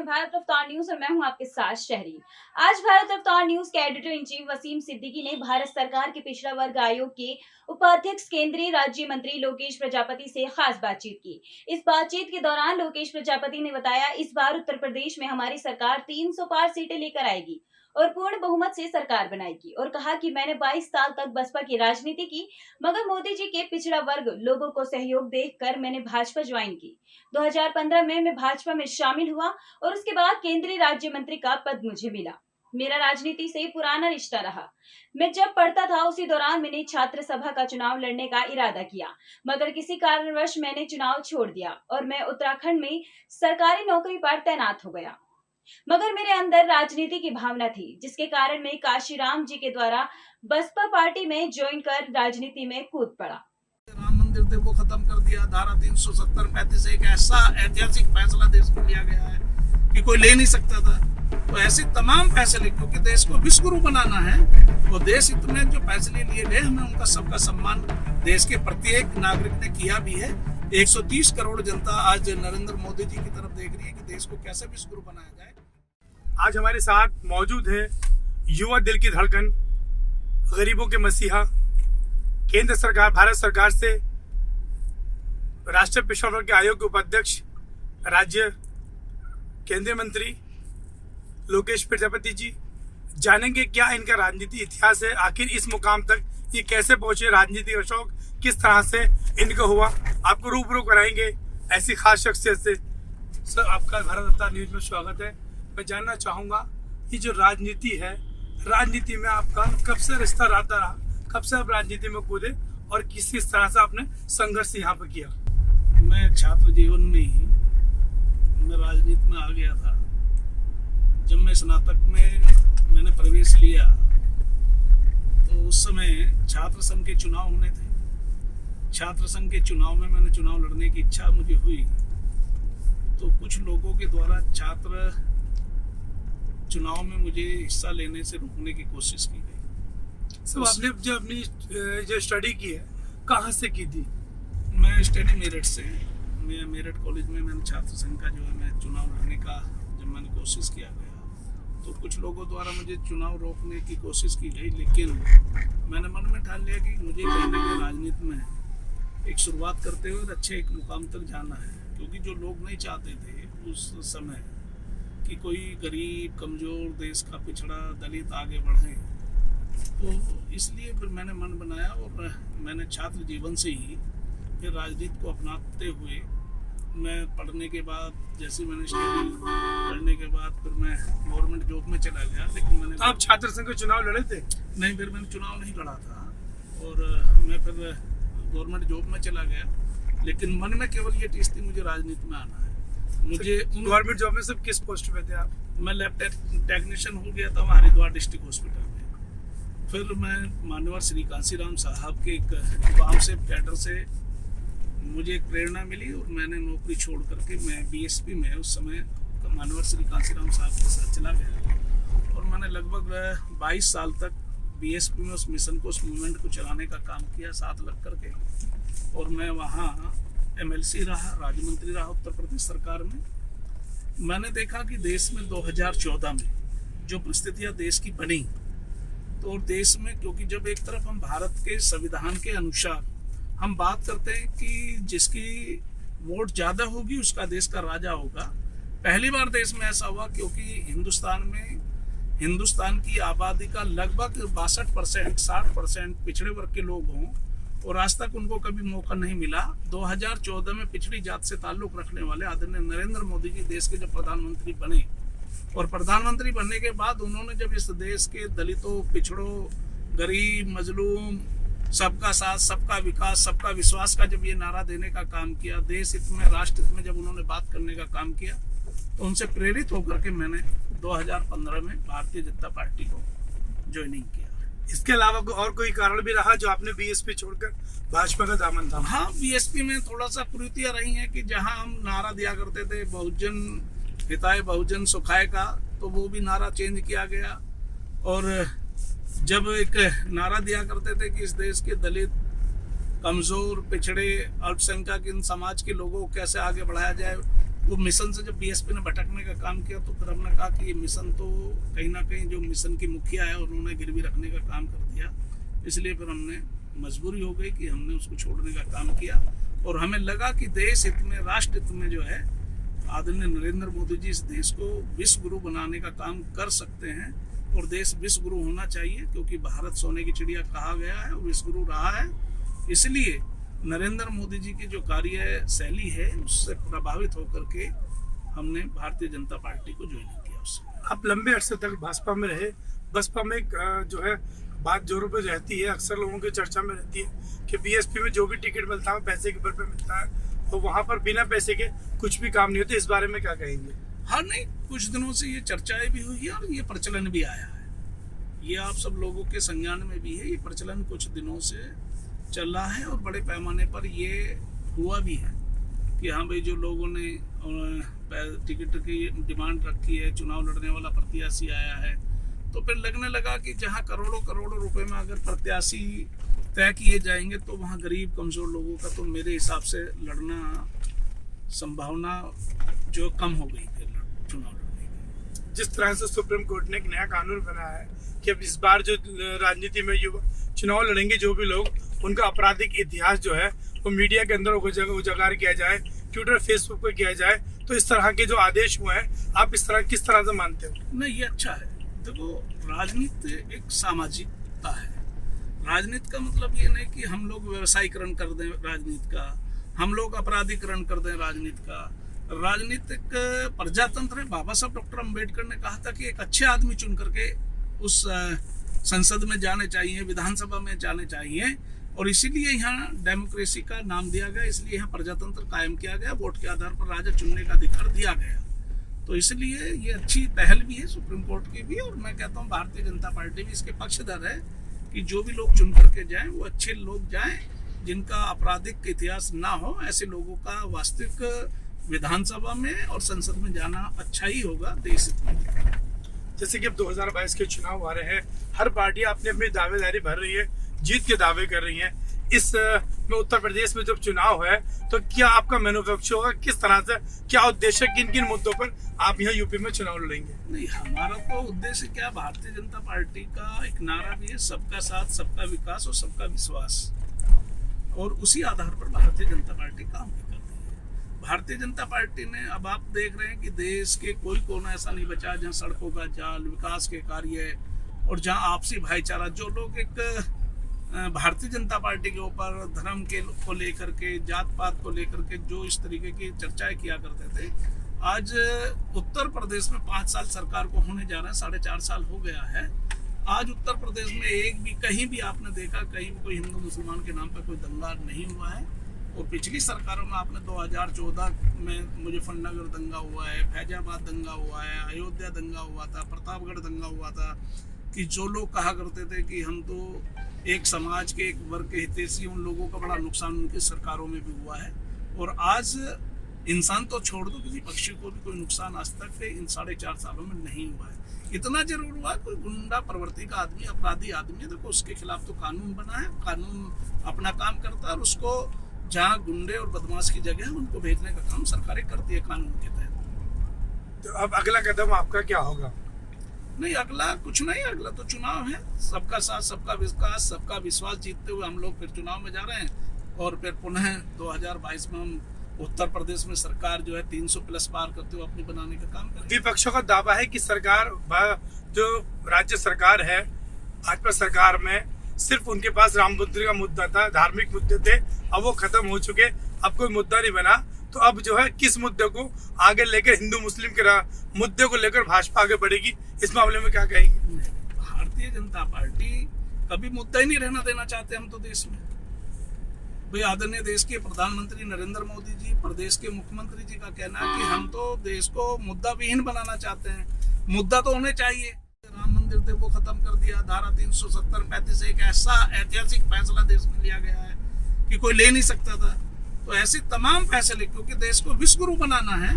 Bharat Raftar news और मैं हूं आपके साथ शहरी। आज भारत रफ्तार न्यूज के editor in chief Wasim Siddiqui ने भारत सरकार के पिछड़ा वर्ग आयोग के उपाध्यक्ष केंद्रीय राज्य मंत्री लोकेश प्रजापति से खास बातचीत की। इस बातचीत के दौरान लोकेश प्रजापति ने बताया, इस बार उत्तर प्रदेश में हमारी सरकार 300 पार सीटें लेकर आएगी और पूर्ण बहुमत से सरकार बनाएगी और कहा कि मैंने 22 साल तक बसपा की राजनीति की, मगर मोदी जी के पिछड़ा वर्ग लोगों को सहयोग देखकर मैंने भाजपा ज्वाइन की। 2015 में मैं भाजपा में शामिल हुआ और उसके बाद केंद्रीय राज्य मंत्री का पद मुझे मिला। मेरा राजनीति से पुराना रिश्ता रहा। मैं जब पढ़ता था उसी दौरान मैंने छात्र सभा का चुनाव लड़ने का इरादा किया, मगर किसी कारणवश मैंने चुनाव छोड़ दिया और मैं उत्तराखंड में सरकारी नौकरी पर तैनात हो गया। मगर मेरे अंदर राजनीति की भावना थी, जिसके कारण मैं काशीराम जी के द्वारा बसपा पार्टी में ज्वाइन कर राजनीति में कूद पड़ा। राम मंदिर थे वो खत्म कर दिया। धारा 370-35 एक ऐसा ऐतिहासिक फैसला देश में लिया गया है कि कोई ले नहीं सकता था। तो ऐसे तमाम फैसले, क्योंकि देश को विश्वगुरु बनाना है, वो देश हित में जो फैसले लिए गए, हमें उनका सबका सम्मान देश के प्रत्येक नागरिक ने किया भी है। 130 करोड़ जनता आज नरेंद्र मोदी जी की तरफ देख रही है कि देश को कैसे विश्वगुरु बनाया जाए। आज हमारे साथ मौजूद है युवा दिल की धड़कन, गरीबों के मसीहा, केंद्र सरकार, भारत सरकार से राष्ट्रीय पिछड़ा वर्ग आयोग के उपाध्यक्ष, राज्य केंद्रीय मंत्री लोकेश प्रजापति जी। जानेंगे क्या इनका राजनीति इतिहास है, आखिर इस मुकाम तक ये कैसे पहुंचे, राजनीति का शौक किस तरह से इनको हुआ, आपको रूबरू कराएंगे ऐसी खास शख्सियत से। सर, आपका भारत रफ्तार न्यूज में स्वागत है। मैं जानना चाहूँगा, ये जो राजनीति है, राजनीति में आपका कब से रिश्ता रहता रहा, कब से आप राजनीति में कूदे और किस तरह से आपने संघर्ष यहाँ पर किया? मैं छात्र जीवन में ही मैं राजनीति में आ गया था। जब मैं स्नातक में मैंने प्रवेश लिया तो उस समय छात्र संघ के चुनाव होने थे। छात्र संघ के चुनाव में मैंने चुनाव लड़ने की इच्छा मुझे हुई, तो कुछ लोगों के द्वारा छात्र चुनाव में मुझे हिस्सा लेने से रोकने की कोशिश की गई। सब आपने जो अपनी जो स्टडी की है कहाँ से की थी? मैं स्टडी मेरठ से, मैं मेरठ कॉलेज में मैंने छात्र संघ का जो है मैं चुनाव लड़ने का जब मैंने कोशिश किया गया तो कुछ लोगों द्वारा मुझे चुनाव रोकने की कोशिश की गई, लेकिन मैंने मन में ठान लिया कि मुझे कहीं ना कहीं राजनीति में एक शुरुआत करते हुए अच्छे एक मुकाम तक जाना है। क्योंकि जो लोग नहीं चाहते थे उस समय कि कोई गरीब, कमज़ोर, देश का पिछड़ा दलित आगे बढ़े, तो इसलिए फिर मैंने मन बनाया और मैंने छात्र जीवन से ही फिर राजनीति को अपनाते हुए मैं पढ़ने के बाद, जैसे मैंने स्टडी करने के बाद फिर मैं गवर्नमेंट जॉब में चला गया। लेकिन मैंने आप छात्र संघ के चुनाव लड़े थे? नहीं, फिर मैंने चुनाव नहीं लड़ा था और मैं फिर गवर्नमेंट जॉब में चला गया। लेकिन मन में केवल ये चीज़ थी, मुझे राजनीति में आना है। मुझे गवर्नमेंट जॉब में सब किस पोस्ट पे थे आप? मैं लैब टेक्नीशियन हो गया था हरिद्वार डिस्ट्रिक्ट हॉस्पिटल में। फिर मैं मान्यवर श्री काशीराम साहब के एक काम से कैडर से मुझे एक प्रेरणा मिली और मैंने नौकरी छोड़ करके मैं बीएसपी में उस समय मान्यवर श्री काशीराम साहब के साथ चला गया और मैंने लगभग 22 साल तक बीएसपी में उस मिशन को, उस मूवमेंट को चलाने का काम किया साथ लग करके। और मैं वहाँ एमएलसी रहा, राज्य मंत्री रहा उत्तर प्रदेश सरकार में। मैंने देखा कि देश में 2014 में जो परिस्थितियाँ देश की बनी, तो देश में, क्योंकि जब एक तरफ हम भारत के संविधान के अनुसार हम बात करते हैं कि जिसकी वोट ज़्यादा होगी उसका देश का राजा होगा। पहली बार देश में ऐसा हुआ, क्योंकि हिंदुस्तान की आबादी का लगभग 62%, 60% पिछड़े वर्ग के लोग हों और आज तक उनको कभी मौका नहीं मिला। 2014 में पिछड़ी जात से ताल्लुक़ रखने वाले आदरणीय नरेंद्र मोदी जी देश के जब प्रधानमंत्री बने और प्रधानमंत्री बनने के बाद उन्होंने जब इस देश के दलितों, पिछड़ों, गरीब, मजलूम, सबका साथ, सबका विकास, सबका विश्वास का जब ये नारा देने का काम किया, देश हित में, राष्ट्र हित में जब उन्होंने बात करने का काम किया, तो उनसे प्रेरित होकर के मैंने 2015 में भारतीय जनता पार्टी को ज्वाइनिंग किया। इसके अलावा और कोई कारण भी रहा जो आपने बीएसपी छोड़कर भाजपा का दामन थामा? हाँ, बीएसपी में थोड़ा सा कुरीतियाँ रही हैं कि जहाँ हम नारा दिया करते थे बहुजन हिताय बहुजन सुखाय का, तो वो भी नारा चेंज किया गया। और जब एक नारा दिया करते थे कि इस देश के दलित, कमज़ोर, पिछड़े, अल्पसंख्यक, इन समाज के लोगों को कैसे आगे बढ़ाया जाए, वो मिशन से जब बीएसपी ने भटकने का काम किया तो फिर हमने कहा कि ये मिशन तो कहीं ना कहीं जो मिशन की मुखिया है उन्होंने गिरवी रखने का काम कर दिया, इसलिए फिर हमने मजबूरी हो गई कि हमने उसको छोड़ने का काम किया। और हमें लगा कि देश हित में, राष्ट्र हित में जो है आदरणीय नरेंद्र मोदी जी इस देश को विश्व गुरु बनाने का काम कर सकते हैं और देश विश्व गुरु होना चाहिए, क्योंकि भारत सोने की चिड़िया कहा गया है और विश्व गुरु रहा है। इसलिए नरेंद्र मोदी जी की जो कार्य शैली है उससे प्रभावित होकर के हमने भारतीय जनता पार्टी को ज्वाइन किया। उससे आप लंबे अरसे तक भाजपा में रहे। बसपा में जो है बात जोरों पे रहती है, अक्सर लोगों की चर्चा में रहती है कि बीएसपी में जो भी टिकट मिलता है पैसे के बल पे मिलता है और वहाँ पर बिना पैसे के कुछ भी काम नहीं होते। इस बारे में क्या कहेंगे? हाँ, नहीं, कुछ दिनों से ये चर्चाएं भी हुई है और ये प्रचलन भी आया है, ये आप सब लोगों के संज्ञान में भी है। ये प्रचलन कुछ दिनों से चल रहा है और बड़े पैमाने पर ये हुआ भी है कि हाँ भाई, जो लोगों ने टिकट की डिमांड रखी है, चुनाव लड़ने वाला प्रत्याशी आया है, तो फिर लगने लगा कि जहाँ करोड़ों करोड़ों रुपए में अगर प्रत्याशी तय किए जाएंगे तो वहाँ गरीब कमजोर लोगों का तो मेरे हिसाब से लड़ना संभावना जो कम हो गई फिर चुनाव लड़ने की। जिस तरह से सुप्रीम कोर्ट ने एक नया कानून बनाया है कि अब इस बार जो राजनीति में चुनाव लड़ेंगे जो भी लोग, उनका आपराधिक इतिहास जो है वो मीडिया के अंदर उजागर किया जाए, ट्विटर फेसबुक पे किया जाए, तो इस तरह के जो आदेश हुए हैं आप किस तरह से मानते हो? नहीं, ये अच्छा है। देखो, राजनीति एक सामाजिकता है। राजनीति का मतलब ये नहीं कि हम लोग व्यवसायीकरण कर दें राजनीति का, हम लोग अपराधीकरण कर दें राजनीति का। राजनीतिक प्रजातंत्र है। बाबा साहब डॉक्टर अम्बेडकर ने कहा था कि एक अच्छे आदमी चुन करके उस संसद में जाने चाहिए, विधानसभा में जाने चाहिए, और इसीलिए यहाँ डेमोक्रेसी का नाम दिया गया, इसलिए यहाँ प्रजातंत्र कायम किया गया, वोट के आधार पर राजा चुनने का अधिकार दिया गया। तो इसलिए ये अच्छी पहल भी है सुप्रीम कोर्ट की भी, और मैं कहता हूँ भारतीय जनता पार्टी भी इसके पक्षधर है कि जो भी लोग चुन करके जाएं वो अच्छे लोग जाएं, जिनका आपराधिक इतिहास ना हो। ऐसे लोगों का वास्तविक विधानसभा में और संसद में जाना अच्छा ही होगा देश में। जैसे कि अब 2022 के चुनाव आ रहे हैं, हर पार्टी अपनी अपनी दावेदारी भर रही है, जीत के दावे कर रही है। इस में उत्तर प्रदेश में जब चुनाव है तो क्या आपका मैन्युफैक्चर होगा, किस तरह से, क्या उद्देश्य, किन किन मुद्दों पर आप यहाँ यूपी में चुनाव लड़ेंगे? नहीं, हमारा तो उद्देश्य क्या, भारतीय जनता पार्टी का एक नारा भी है, सबका साथ, सबका विकास और सबका विश्वास, और उसी आधार पर भारतीय जनता पार्टी काम भी करती है। भारतीय जनता पार्टी ने, अब आप देख रहे हैं कि देश के कोई कोना ऐसा नहीं बचा जहाँ सड़कों का जाल, विकास के कार्य और जहाँ आपसी भाईचारा, जो लोग एक भारतीय जनता पार्टी के ऊपर धर्म के को लेकर के, जात पात को लेकर के जो इस तरीके की चर्चाएं किया करते थे, आज उत्तर प्रदेश में 5 साल सरकार को होने जा रहे हैं, 4.5 साल हो गया है। आज उत्तर प्रदेश में एक भी, कहीं भी आपने देखा, कहीं भी कोई हिंदू मुसलमान के नाम पर कोई दंगा नहीं हुआ है। और पिछली सरकारों में आपने 2014 में मुजफ्फरनगर दंगा हुआ है, फैजाबाद दंगा हुआ है, अयोध्या दंगा हुआ था, प्रतापगढ़ दंगा हुआ था, कि जो लोग कहा करते थे कि हम तो एक समाज के एक वर्ग के हितैषी, उन लोगों का बड़ा नुकसान उनकी सरकारों में भी हुआ है। और आज इंसान तो छोड़ दो, किसी पक्षी को भी कोई नुकसान आज तक इन 4.5 सालों में नहीं हुआ है। इतना जरूर हुआ, कोई गुंडा प्रवृत्ति का आदमी, अपराधी आदमी है, देखो उसके खिलाफ तो कानून बना है, कानून अपना काम करता है, और उसको जहाँ गुंडे और बदमाश की जगह है उनको भेजने का काम सरकारें करती है कानून के तहत। तो अब अगला कदम आपका क्या होगा? नहीं, अगला कुछ नहीं, अगला तो चुनाव है। सबका साथ, सबका विकास, सबका विश्वास जीतते हुए हम लोग फिर चुनाव में जा रहे हैं, और फिर पुनः 2022 में हम उत्तर प्रदेश में सरकार जो है 300+ पार करते हुए अपनी बनाने का काम करेंगे। विपक्षों का दावा है कि सरकार, जो राज्य सरकार है, भाजपा सरकार में सिर्फ उनके पास राम मंदिर का मुद्दा था, धार्मिक मुद्दे थे, अब वो खत्म हो चुके, अब कोई मुद्दा नहीं बना। तो अब जो है किस मुद्दे को आगे लेकर, हिंदू मुस्लिम के मुद्दे को लेकर भाजपा आगे बढ़ेगी, इस मामले में क्या कहेंगे? भारतीय जनता पार्टी कभी मुद्दा ही नहीं रहना देना चाहते हम तो देश में। भाई, आदरणीय देश के प्रधानमंत्री नरेंद्र मोदी जी, प्रदेश के मुख्यमंत्री जी का कहना है कि हम तो देश को मुद्दा विहीन बनाना चाहते हैं। मुद्दा तो होने चाहिए। राम मंदिर थे वो खत्म कर दिया, धारा 370-35 एक ऐसा ऐतिहासिक फैसला देश में लिया गया है कि कोई ले नहीं सकता था। तो ऐसे तमाम फैसले, क्योंकि देश को विश्व गुरु बनाना है,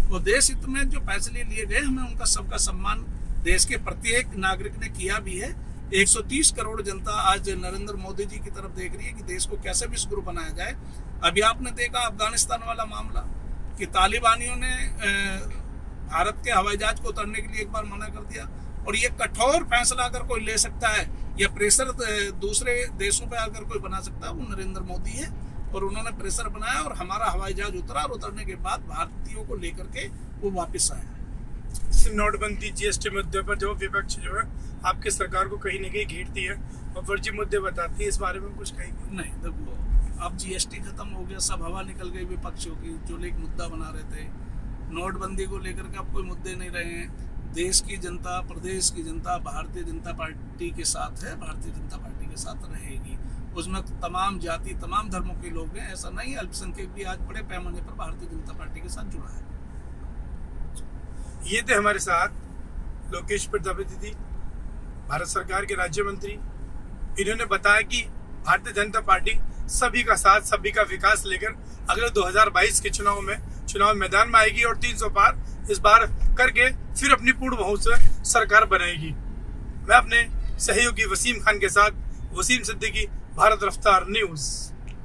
वो देश हित में जो फैसले लिए गए, हमें उनका सबका सम्मान देश के प्रत्येक नागरिक ने किया भी है। 130 करोड़ जनता आज नरेंद्र मोदी जी की तरफ देख रही है कि देश को कैसे विश्व गुरु बनाया जाए। अभी आपने देखा अफगानिस्तान वाला मामला, कि तालिबानियों ने भारत के हवाई जहाज को उतरने के लिए एक बार मना कर दिया, और ये कठोर फैसला अगर कोई ले सकता है या प्रेशर दूसरे देशों पे अगर कोई बना सकता है वो नरेंद्र मोदी है। और उन्होंने प्रेशर बनाया और हमारा हवाई जहाज उतरा, और उतरने के बाद भारतीयों को लेकर के वो वापस आया। नोटबंदी जीएसटी मुद्दे पर जो विपक्ष जो है आपकी सरकार को कहीं न कहीं घेरती है और फर्जी मुद्दे बताती है, इस बारे में कुछ कहेंगे? नहीं, देखो अब जीएसटी खत्म हो गया, सब हवा निकल गई विपक्षियों की, जो एक मुद्दा बना रहे थे। नोटबंदी को लेकर के अब कोई मुद्दे नहीं रहे हैं। देश की जनता, प्रदेश की जनता भारतीय जनता पार्टी के साथ है, भारतीय जनता पार्टी के साथ रहेगी। उसमें तमाम जाति, तमाम धर्मों के लोग हैं, ऐसा नहीं है। अल्पसंख्यक भी आज बड़े पैमाने पर भारतीय जनता पार्टी के साथ जुड़ा है। ये थे हमारे साथ लोकेश प्रजापति जी, भारत सरकार के राज्य मंत्री। इन्होंने बताया कि भारतीय जनता पार्टी सभी का साथ, सभी का विकास लेकर अगले 2022 के चुनाव मैदान में आएगी और 300 पार इस बार करके फिर अपनी पूर्ण बहुमत से सरकार बनाएगी। मैं अपने सहयोगी वसीम खान के साथ, वसीम सिद्दीकी, भारत रफ्तार न्यूज।